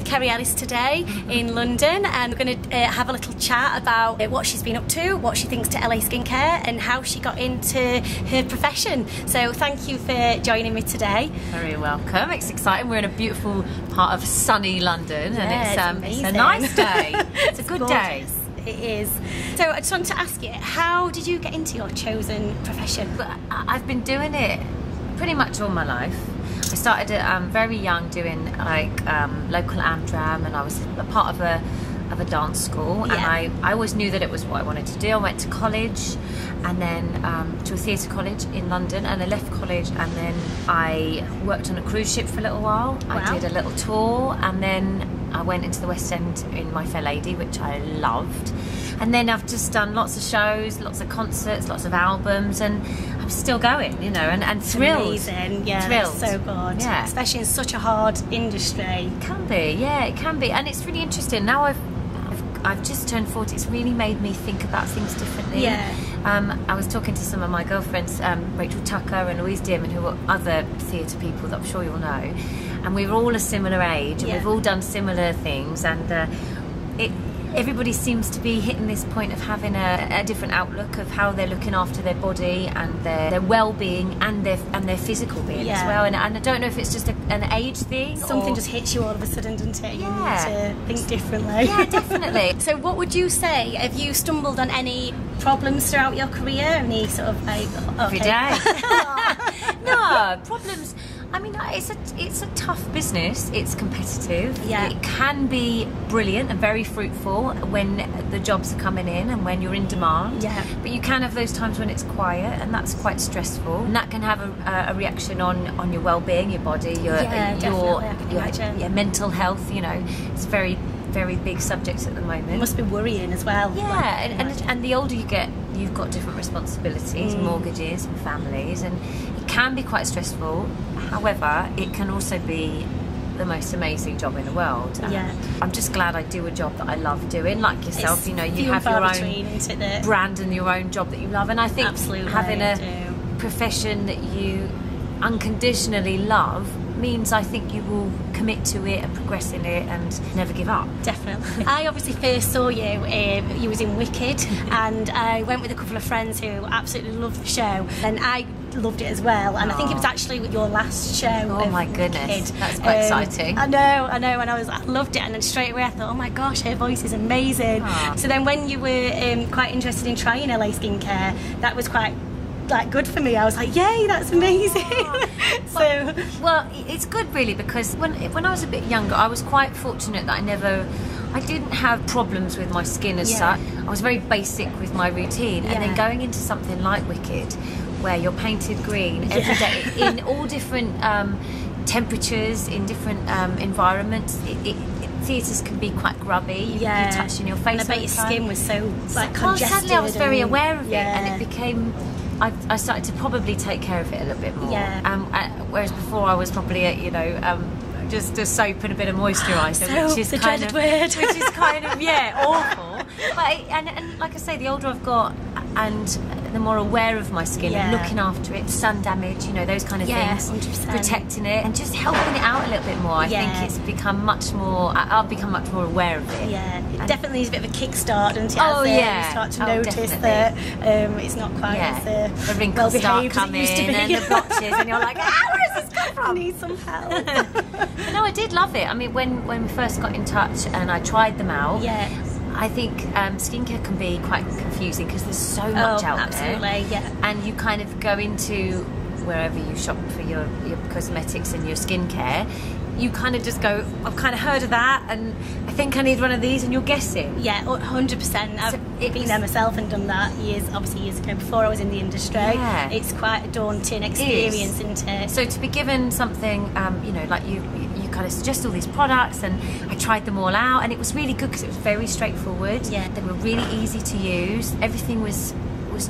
with Kerry Ellis today in London, and we're going to have a little chat about what she's been up to, what she thinks to LA Skincare, and how she got into her profession. So thank you for joining me today. Very welcome. It's exciting. We're in a beautiful part of sunny London, and it's a nice day. It's a good day. It is. So I just wanted to ask you, how did you get into your chosen profession? I've been doing it pretty much all my life. I started very young doing like local Amdram, and I was a part of a dance school, and I always knew that it was what I wanted to do. I went to college, and then to a theatre college in London, and I left college, and then I worked on a cruise ship for a little while. Wow. I did a little tour, and then I went into the West End in My Fair Lady, which I loved. And then I've just done lots of shows, lots of concerts, lots of albums, and I'm still going, you know, and thrilled. Amazing, yeah, thrilled. That's so good. Yeah. Especially in such a hard industry. It can be, yeah, it can be. And it's really interesting. Now I've just turned 40, it's really made me think about things differently. Yeah. I was talking to some of my girlfriends, Rachel Tucker and Louise Dearman, who are other theatre people that I'm sure you'll know. And we're all a similar age, and we've all done similar things, and everybody seems to be hitting this point of having a different outlook of how they're looking after their body and their well-being and their physical being as well. And I don't know if it's just an age thing. Something just hits you all of a sudden, doesn't it? You need to think differently. Yeah, definitely. So what would you say? Have you stumbled on any problems throughout your career? Any sort of like... Every day. No, problems... I mean, it's a tough business. It's competitive. Yeah. It can be brilliant and very fruitful when the jobs are coming in and when you're in demand. Yeah. But you can have those times when it's quiet, and that's quite stressful. And that can have a reaction on your well-being, your body, your mental health. You know, it's very, very big subjects at the moment. It must be worrying as well. Yeah, and the older you get, you've got different responsibilities, mortgages and families, and it can be quite stressful. However, it can also be the most amazing job in the world. I'm just glad I do a job that I love doing, like yourself. It's, you know, you have your own brand and your own job that you love, and I think having a profession that you unconditionally love means I think you will commit to it and progress in it and never give up. Definitely. I obviously first saw you, you was in Wicked, and I went with a couple of friends who absolutely loved the show, and I loved it as well, and I think it was actually your last show. Oh my goodness, that's quite exciting. I know, and I loved it, and then straight away I thought, oh my gosh, her voice is amazing. So then when you were quite interested in trying LA Skincare, that was quite good for me. I was like, yay, that's amazing. Well, it's good really, because when I was a bit younger, I was quite fortunate that I didn't have problems with my skin as such. I was very basic with my routine, and then going into something like Wicked, where you're painted green every day in all different temperatures, in different environments. Theatres can be quite grubby. You're touching your face. And I bet your skin was so congested. Suddenly I was very aware of it, and it became. I started to probably take care of it a little bit more. Whereas before I was probably, just a soap and a bit of moisturiser, which is kind of awful. But and like I say, the older I've got, and the more aware of my skin, and looking after it, sun damage, you know, those kind of things, 100%. Protecting it, and just helping it out a little bit more. I think it's become much more. I've become much more aware of it. It definitely needs a bit of a kickstart, doesn't it? You start to notice that it's not quite as the wrinkles start coming and the blotches, and you're like, where does this come from? I need some help. But no, I did love it. I mean, when we first got in touch and I tried them out, I think skincare can be quite confusing because there's so much out there. And you kind of go into wherever you shop for your cosmetics and your skincare, you kind of just go, I've kind of heard of that, and I think I need one of these, and you're guessing. 100%. I've been there myself and done that years ago before I was in the industry. It's quite a daunting experience, isn't it? So to be given something, you know, like you kind of suggest all these products, and I tried them all out, and it was really good because it was very straightforward. They were really easy to use. Everything was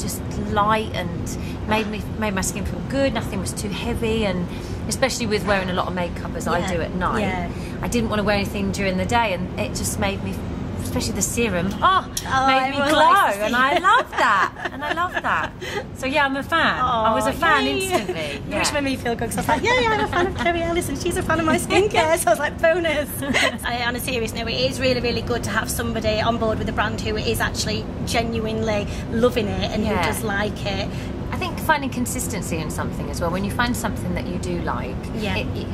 just light and made my skin feel good. Nothing was too heavy, and especially with wearing a lot of makeup as I do at night, I didn't want to wear anything during the day, and it just made me especially the serum, made me glow, and I love that. And I love that. So yeah, I'm a fan. I was a fan instantly. Yeah. Which made me feel good, because I was like, yeah, I'm a fan of Kerry Ellis and she's a fan of my skincare, so I was like, bonus. On a serious note, it is really, really good to have somebody on board with a brand who is actually genuinely loving it and who does like it. I think finding consistency in something as well. When you find something that you do like,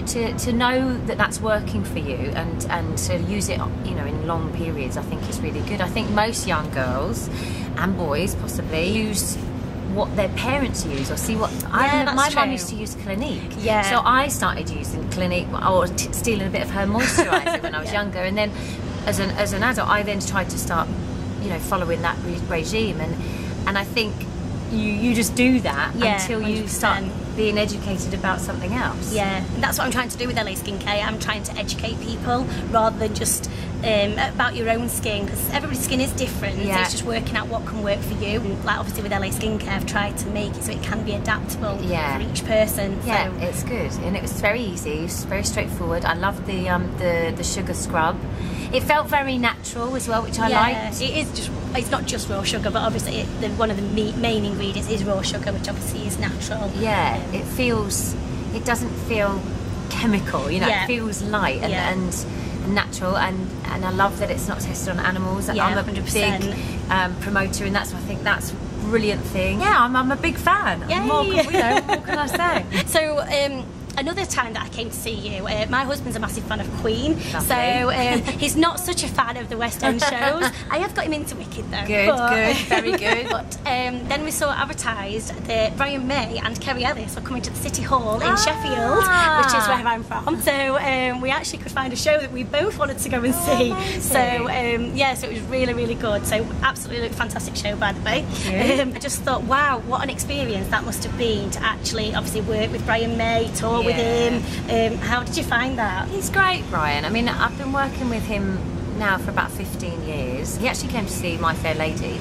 to know that that's working for you and to use it, you know, in long periods, I think is really good. I think most young girls and boys possibly use what their parents use, or see what my mum used to use Clinique. So I started using Clinique, or stealing a bit of her moisturiser when I was younger, and then as an adult I then tried to start, you know, following that regime, and I think you just do that until you 100%. Start being educated about something else. And that's what I'm trying to do with LA Skincare. I'm trying to educate people rather than just about your own skin, because everybody's skin is different. So it's just working out what can work for you. And like obviously with LA Skincare, I've tried to make it so it can be adaptable for each person. Yeah, so it's good, and it was very easy. It's very straightforward. I loved the sugar scrub. It felt very natural as well, which I liked. It is just, it's not just raw sugar, but obviously one of the main ingredients is raw sugar, which obviously is natural. It doesn't feel chemical, you know, it feels light and natural, and I love that it's not tested on animals. I'm a 100%. big promoter, and I think that's a brilliant thing. I'm a big fan. What can I say? So another time that I came to see you, my husband's a massive fan of Queen. Lovely. So he's not such a fan of the West End shows. I have got him into Wicked though. Good, very good. But then we saw advertised that Brian May and Kerry Ellis were coming to the City Hall in Sheffield, which is where I'm from. So we actually could find a show that we both wanted to go and see. Amazing. So so it was really, really good. So absolutely fantastic show, by the way. I just thought, wow, what an experience that must have been to actually obviously work with Brian May, tour with him. How did you find that? He's great, Brian. I mean, I've been working with him now for about 15 years. He actually came to see My Fair Lady,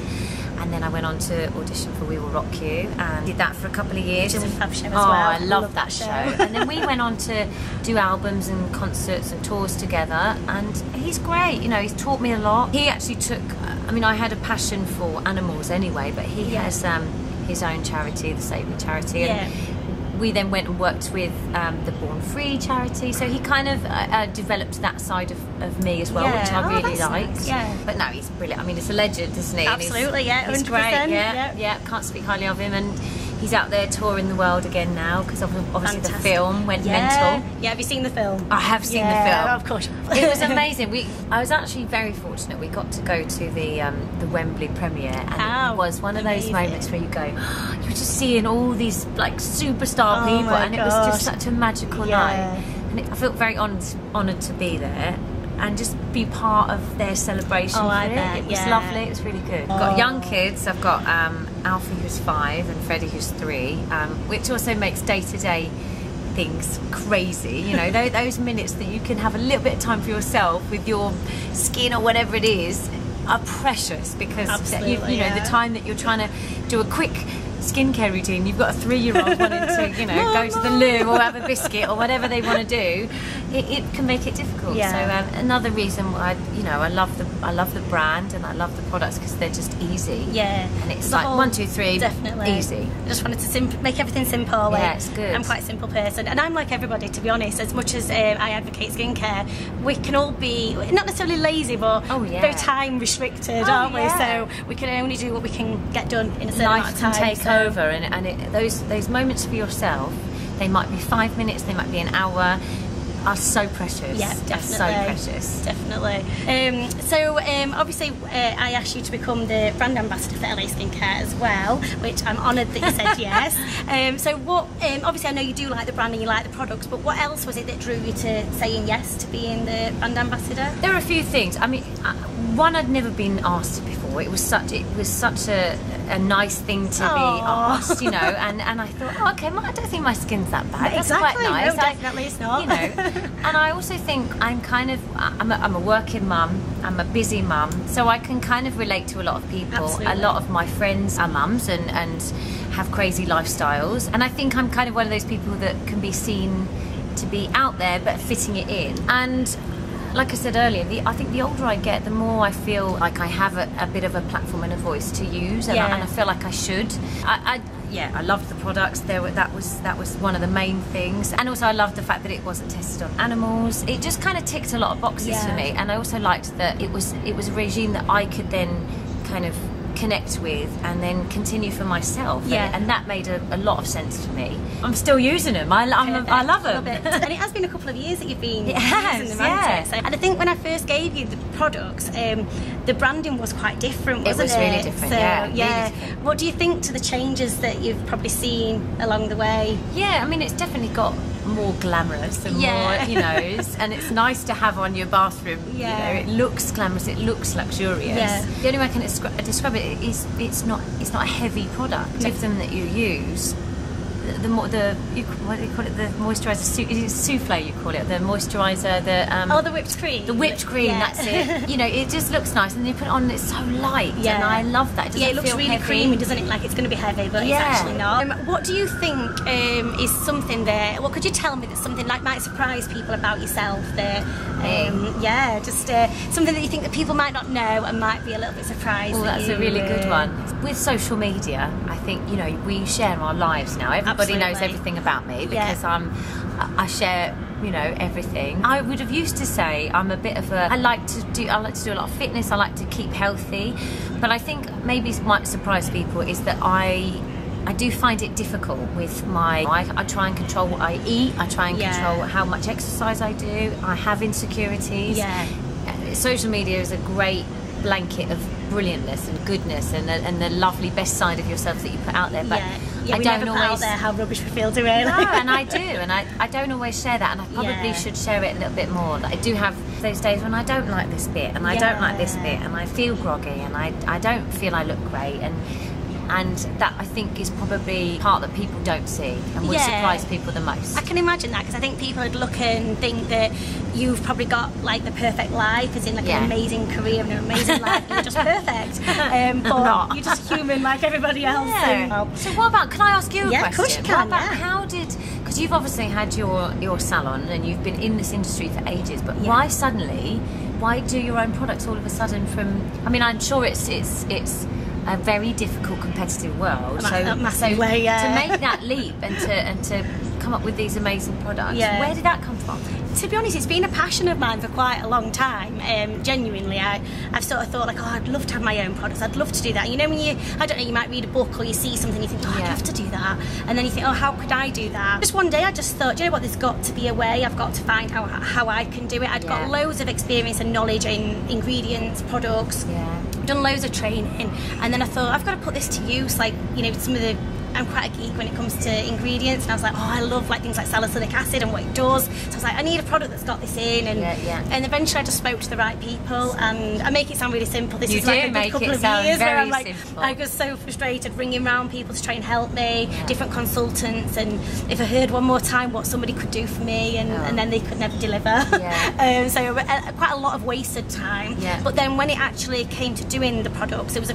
and then I went on to audition for We Will Rock You, and did that for a couple of years. Which is a fab show as well. I love that show. And then we went on to do albums and concerts and tours together, and he's great. You know, he's taught me a lot. He actually took, I mean, I had a passion for animals anyway, but he has his own charity, the Save Me charity, and we then went and worked with the Born Free charity, so he kind of developed that side of me as well, which I really liked. Nice. But no, he's brilliant. I mean, it's a legend, isn't he? Absolutely, he's 100%. Great. Can't speak highly of him, and he's out there touring the world again now, because obviously the film went mental. Have you seen the film? I have seen the film. Of course. It was amazing. I was actually very fortunate. We got to go to the Wembley premiere, and it was one of those moments where you go, you're just seeing all these like superstar people, and it was just such a magical night. And I felt very honoured to be there and just be part of their celebration. It was lovely. It was really good. I've got young kids. I've got Alfie, who's 5, and Freddie, who's 3, which also makes day-to-day things crazy. You know, those minutes that you can have a little bit of time for yourself with your skin or whatever it is are precious, because you know the time that you're trying to do a quick skincare routine, you've got a 3-year-old wanting to, you know, go to the loo or have a biscuit or whatever they want to do. It can make it difficult. So another reason why, you know, I love the brand and I love the products, because they're just easy. And it's like 1, 2, 3, easy. I just wanted to make everything simple. It's good. I'm quite a simple person, and I'm like everybody, to be honest. As much as I advocate skincare, we can all be not necessarily lazy, but very time restricted, aren't we? So we can only do what we can get done in a certain amount of time. Life can take over, and those moments for yourself, they might be 5 minutes, they might be an hour, are so precious. Definitely. So precious. Definitely. Obviously I asked you to become the brand ambassador for LA Skincare as well, which I'm honoured that you said yes. So what, obviously I know you do like the brand and you like the products, but what else was it that drew you to saying yes to being the brand ambassador? There are a few things. I mean, one, I'd never been asked before. It was such a nice thing to be asked, you know, and I thought, okay, I don't think my skin's that bad. That's quite nice. No, definitely it's not. You know, and I also think I'm a working mum, I'm a busy mum, so I can kind of relate to a lot of people. Absolutely. A lot of my friends are mums and have crazy lifestyles, and I think I'm kind of one of those people that can be seen to be out there but fitting it in. And like I said earlier, I think the older I get, the more I feel like I have a bit of a platform and a voice to use, and, I feel like I should. I loved the products. That was one of the main things, and also I loved the fact that it wasn't tested on animals. It just kind of ticked a lot of boxes for me, and I also liked that it was a regime that I could then kind of connect with and then continue for myself, and that made a lot of sense to me. I'm still using them. I love them. And it has been a couple of years that you've been using them, hasn't it? So, and I think when I first gave you the products, the branding was quite different, wasn't it? It was really different, so, really different. What do you think to the changes that you've probably seen along the way? Yeah, I mean, it's definitely got more glamorous and more, you know, and it's nice to have on your bathroom. You know, it looks glamorous, it looks luxurious. The only way I can describe it is it's not a heavy product. Everything that you use, what do you call it, the moisturiser, souffle you call it, the moisturiser, the whipped cream. The whipped cream, that's it. You know, it just looks nice, and you put it on and it's so light, and I love that. It looks really heavy. creamy, doesn't it? Like it's going to be heavy, but it's actually not. What do you think is something there? What could you tell me that's something like might surprise people about yourself there? Just something that you think that people might not know and might be a little bit surprised. Well, that's a really good one. With social media, I think, you know, we share our lives now. Everybody knows everything about me because I share, you know, everything. I would have used to say I'm a bit of I like to do a lot of fitness. I like to keep healthy, but I think maybe might surprise people is that I do find it difficult with I try and control what I eat. I try and control how much exercise I do. I have insecurities. Social media is a great blanket of brilliantness and goodness and the lovely best side of yourself that you put out there, but I we don't never always put out there how rubbish we feel, do we? No, and I do, and I don't always share that, and I probably should share it a little bit more. Like, I do have those days when I don't like this bit, and I don't like this bit, and I feel groggy, and I don't feel I look great, and that I think is probably part that people don't see and would surprise people the most. I can imagine that, because I think people would look and think that you've probably got like the perfect life, as in like an amazing career and an amazing life, and you're just perfect. But you're just human like everybody else. So what about, can I ask you a question? Of course you can. How did, because you've obviously had your salon and you've been in this industry for ages, but why do your own products all of a sudden from, I mean, I'm sure it's a very difficult competitive world, to make that leap and to come up with these amazing products, where did that come from? To be honest, it's been a passion of mine for quite a long time. Genuinely, I've sort of thought like, I'd love to have my own products. I'd love to do that. You know, when you might read a book or you see something, you think, I'd love to do that, and then you think, how could I do that? Just one day, I just thought, you know what? There's got to be a way. I've got to find how I can do it. I'd got loads of experience and knowledge in ingredients, products. Done loads of training, and then I thought, I've got to put this to use. Like, you know, I'm quite a geek when it comes to ingredients, and I was like, I love like things like salicylic acid and what it does. So I was like, I need a product that's got this in, and eventually I just spoke to the right people. And I make it sound really simple. This is like a good couple of years where I'm like, I was so frustrated ringing around people to try and help me, different consultants, and if I heard one more time what somebody could do for me, and then they could never deliver. So quite a lot of wasted time. But then when it actually came to doing the products, it was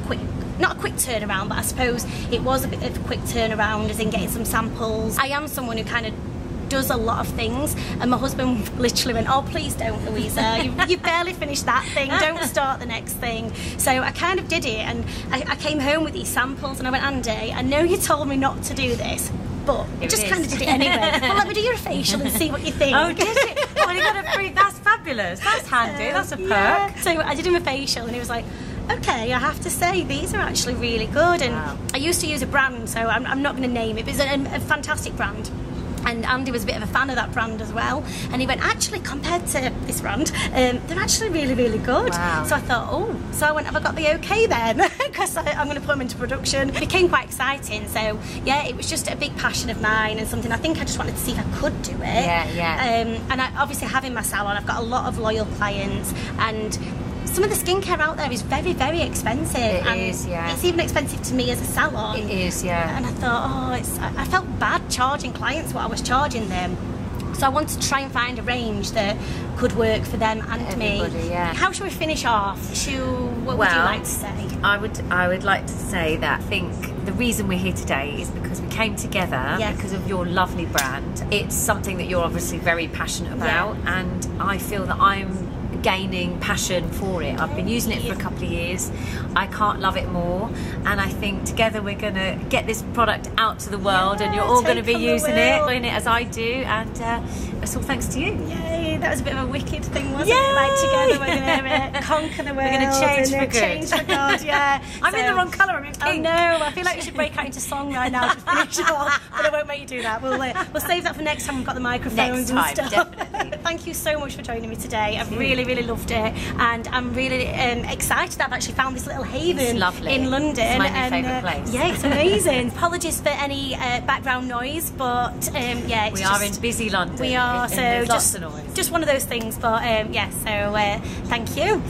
not a quick turnaround, but I suppose it was a bit of a quick turnaround, as in getting some samples. I am someone who kind of does a lot of things, and my husband literally went, please don't, Louisa, you barely finished that thing, don't start the next thing. So I kind of did it, and I came home with these samples, and I went, Andy, I know you told me not to do this, but I just kind of did it anyway. Well, let me do your facial and see what you think. Oh, did it? Well, you got a free, that's fabulous, that's handy, that's a perk. So I did him a facial, and he was like, okay, I have to say, these are actually really good. And I used to use a brand, so I'm not going to name it, but it's a fantastic brand. And Andy was a bit of a fan of that brand as well. And he went, actually, compared to this brand, they're actually really, really good. So I thought, so I went, have I got the okay then? Because I'm going to put them into production. It became quite exciting. So, it was just a big passion of mine, and something I think I just wanted to see if I could do it. And I obviously have in my salon, I've got a lot of loyal clients, and some of the skincare out there is very, very expensive. It's even expensive to me as a salon. It is, And I thought, I felt bad charging clients what I was charging them. So I wanted to try and find a range that could work for them and me. How should we finish off? What would you like to say? I would like to say that I think the reason we're here today is because we came together because of your lovely brand. It's something that you're obviously very passionate about, and I feel that I'm gaining passion for it. I've been using it for a couple of years. I can't love it more, and I think together we're going to get this product out to the world, and you're all going to be using it as I do, and it's all thanks to you. Yay, that was a bit of a wicked thing, wasn't it? Like, together we're going to conquer the world. We're going to change for good. Change for God, yeah. I'm in the wrong colour, I'm in pink. I know, I feel like we should break out into song right now to finish off, but I won't make you do that. We'll save that for next time we've got the microphones next time, and stuff. Definitely. Thank you so much for joining me today. I've really, really loved it, and I'm really excited. I've actually found this little haven in London. It's my new favourite place. Yeah, it's amazing. Apologies for any background noise, but yeah, we are in busy London. We are, so lots of noise. Just one of those things. But yeah, so thank you.